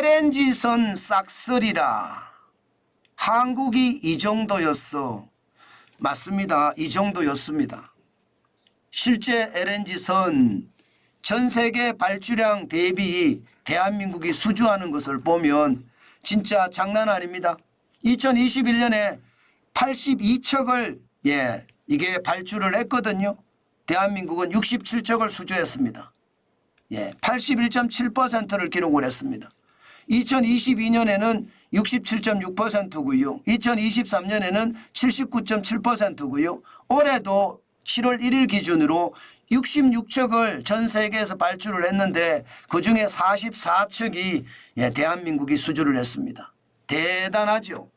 LNG선 싹쓸이라. 한국이 이 정도였어. 맞습니다. 이 정도였습니다. 실제 LNG선 전 세계 발주량 대비 대한민국이 수주하는 것을 보면 진짜 장난 아닙니다. 2021년에 82척을 이게 발주를 했거든요. 대한민국은 67척을 수주했습니다. 81.7%를 기록을 했습니다. 2022년에는 67.6%고요. 2023년에는 79.7%고요. 올해도 7월 1일 기준으로 66척을 전 세계에서 발주를 했는데 그중에 44척이 대한민국이 수주를 했습니다. 대단하죠.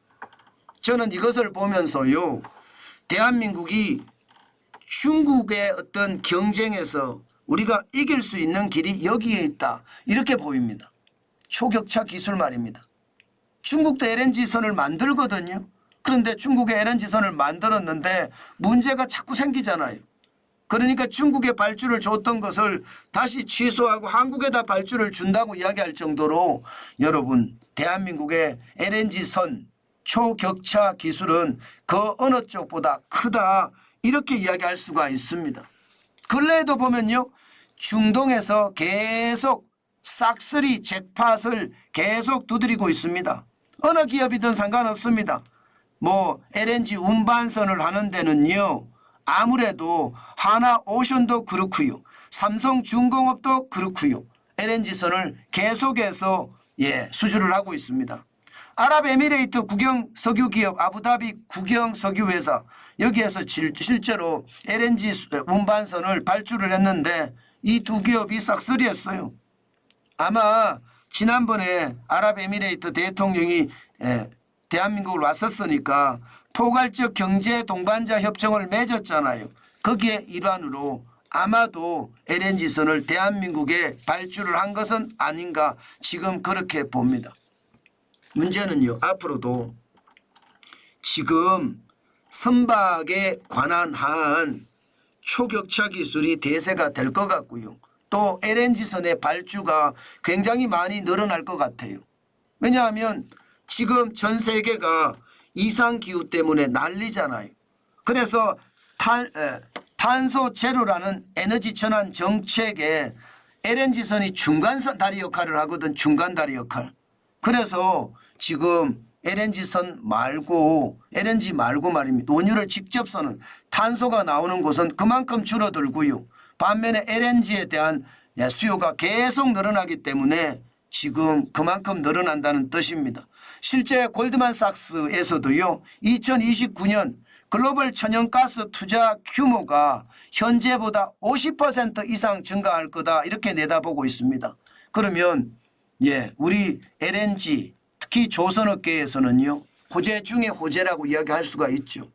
저는 이것을 보면서요. 대한민국이 중국의 어떤 경쟁에서 우리가 이길 수 있는 길이 여기에 있다. 이렇게 보입니다. 초격차 기술 말입니다. 중국도 LNG선을 만들거든요. 그런데 중국의 LNG선을 만들었는데 문제가 자꾸 생기잖아요. 그러니까 중국에 발주를 줬던 것을 다시 취소하고 한국에다 발주를 준다고 이야기할 정도로 여러분 대한민국의 LNG선 초격차 기술은 그 어느 쪽보다 크다 이렇게 이야기할 수가 있습니다. 근래에도 보면요. 중동에서 계속 싹쓸이 잭팟을 계속 두드리고 있습니다. 어느 기업이든 상관없습니다. 뭐 LNG 운반선을 하는 데는요. 아무래도 하나오션도 그렇고요. 삼성중공업도 그렇고요. LNG선을 계속해서 수주를 하고 있습니다. 아랍에미레이트 국영 석유기업 아부다비 국영 석유회사 여기에서 실제로 LNG 운반선을 발주를 했는데 이 두 기업이 싹쓸이했어요. 아마 지난번에 아랍에미레이트 대통령이 대한민국을 왔었으니까 포괄적 경제 동반자 협정을 맺었잖아요. 거기에 일환으로 아마도 LNG선을 대한민국에 발주를 한 것은 아닌가 지금 그렇게 봅니다. 문제는요. 앞으로도 지금 선박에 관한 한 초격차 기술이 대세가 될 것 같고요. 또 LNG선의 발주가 굉장히 많이 늘어날 것 같아요. 왜냐하면 지금 전 세계가 이상기후 때문에 난리잖아요. 그래서 탄소 제로라는 에너지 전환 정책에 LNG선이 중간 다리 역할을 하거든. 중간 다리 역할. 그래서 지금 LNG선 말고 LNG 말고 말입니다. 원유를 직접 써는 탄소가 나오는 곳은 그만큼 줄어들고요. 반면에 LNG에 대한 수요가 계속 늘어나기 때문에 지금 그만큼 늘어난다는 뜻입니다. 실제 골드만삭스에서도요. 2029년 글로벌 천연가스 투자 규모가 현재보다 50% 이상 증가할 거다 이렇게 내다보고 있습니다. 그러면 우리 LNG 특히 조선업계에서는요. 호재 중에 호재라고 이야기할 수가 있죠.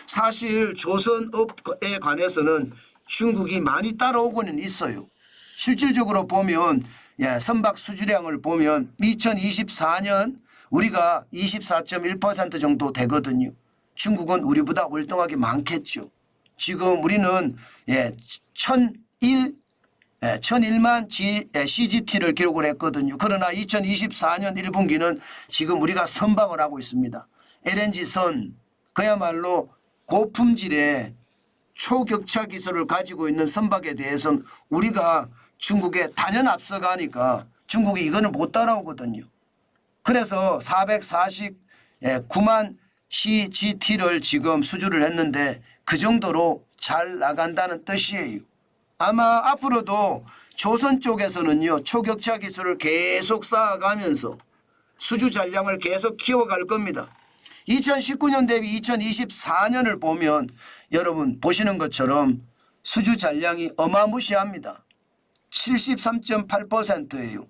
사실 조선업에 관해서는 중국이 많이 따라오고는 있어요. 실질적으로 보면 선박 수주량을 보면 2024년 우리가 24.1% 정도 되거든요. 중국은 우리보다 월등하게 많겠죠. 지금 우리는 1001만 CGT를 기록을 했거든요. 그러나 2024년 1분기는 지금 우리가 선박을 하고 있습니다. LNG선 그야말로 고품질의 초격차 기술을 가지고 있는 선박에 대해서는 우리가 중국에 단연 앞서가니까 중국이 이거는 못 따라오거든요. 그래서 449만 CGT를 지금 수주를 했는데 그 정도로 잘 나간다는 뜻이에요. 아마 앞으로도 조선 쪽에서는요. 초격차 기술을 계속 쌓아가면서 수주 잔량을 계속 키워갈 겁니다. 2019년 대비 2024년을 보면 여러분 보시는 것처럼 수주 잔량이 어마무시합니다. 73.8%예요.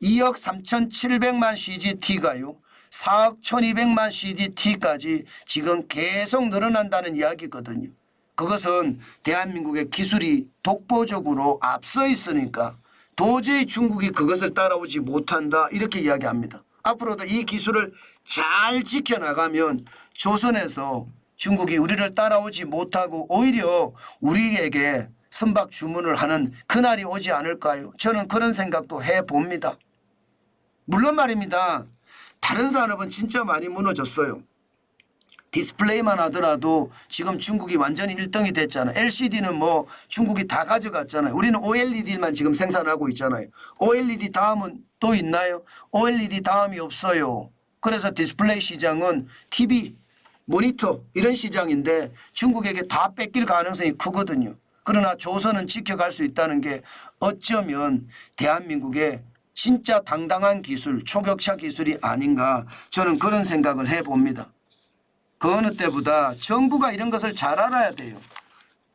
2억 3,700만 CGT가요. 4억 1,200만 CGT까지 지금 계속 늘어난다는 이야기거든요. 그것은 대한민국의 기술이 독보적으로 앞서 있으니까 도저히 중국이 그것을 따라오지 못한다 이렇게 이야기합니다. 앞으로도 이 기술을 잘 지켜나가면 조선에서 중국이 우리를 따라오지 못하고 오히려 우리에게 선박 주문을 하는 그날이 오지 않을까요? 저는 그런 생각도 해봅니다. 물론 말입니다. 다른 산업은 진짜 많이 무너졌어요. 디스플레이만 하더라도 지금 중국이 완전히 1등이 됐잖아요. LCD는 뭐 중국이 다 가져갔잖아요. 우리는 OLED만 지금 생산하고 있잖아요. OLED 다음은 또 있나요? OLED 다음이 없어요. 그래서 디스플레이 시장은 TV, 모니터 이런 시장인데 중국에게 다 뺏길 가능성이 크거든요. 그러나 조선은 지켜갈 수 있다는 게 어쩌면 대한민국의 진짜 당당한 기술, 초격차 기술이 아닌가 저는 그런 생각을 해봅니다. 그 어느 때보다 정부가 이런 것을 잘 알아야 돼요.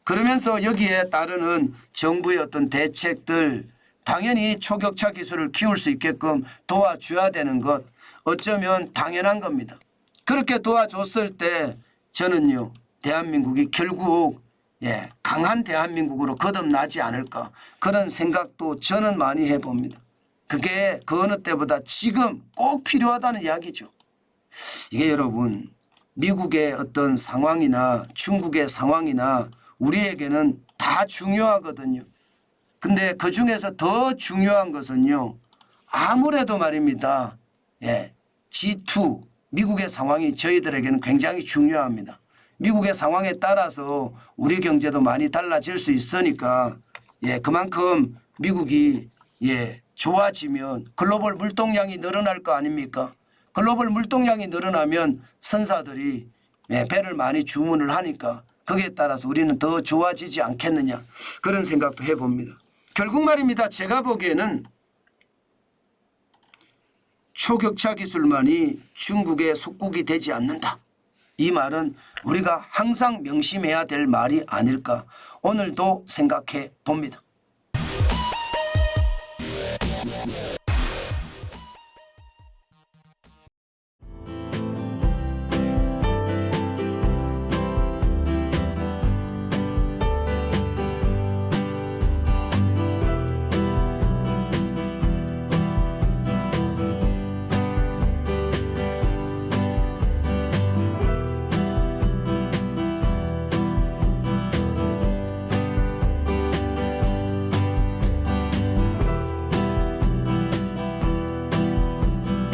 그러면서 여기에 따르는 정부의 어떤 대책들 당연히 초격차 기술을 키울 수 있게끔 도와줘야 되는 것 어쩌면 당연한 겁니다. 그렇게 도와줬을 때 저는요 대한민국이 결국 강한 대한민국으로 거듭나지 않을까 그런 생각도 저는 많이 해봅니다. 그게 그 어느 때보다 지금 꼭 필요하다는 이야기죠. 이게 여러분 미국의 어떤 상황이나 중국의 상황이나 우리에게는 다 중요하거든요. 근데 그중에서 더 중요한 것은요. 아무래도 말입니다. G2 미국의 상황이 저희들에게는 굉장히 중요합니다. 미국의 상황에 따라서 우리 경제도 많이 달라질 수 있으니까 그만큼 미국이 좋아지면 글로벌 물동량이 늘어날 거 아닙니까? 글로벌 물동량이 늘어나면 선사들이 배를 많이 주문을 하니까 거기에 따라서 우리는 더 좋아지지 않겠느냐 그런 생각도 해봅니다. 결국 말입니다. 제가 보기에는 초격차 기술만이 중국의 속국이 되지 않는다. 이 말은 우리가 항상 명심해야 될 말이 아닐까 오늘도 생각해 봅니다.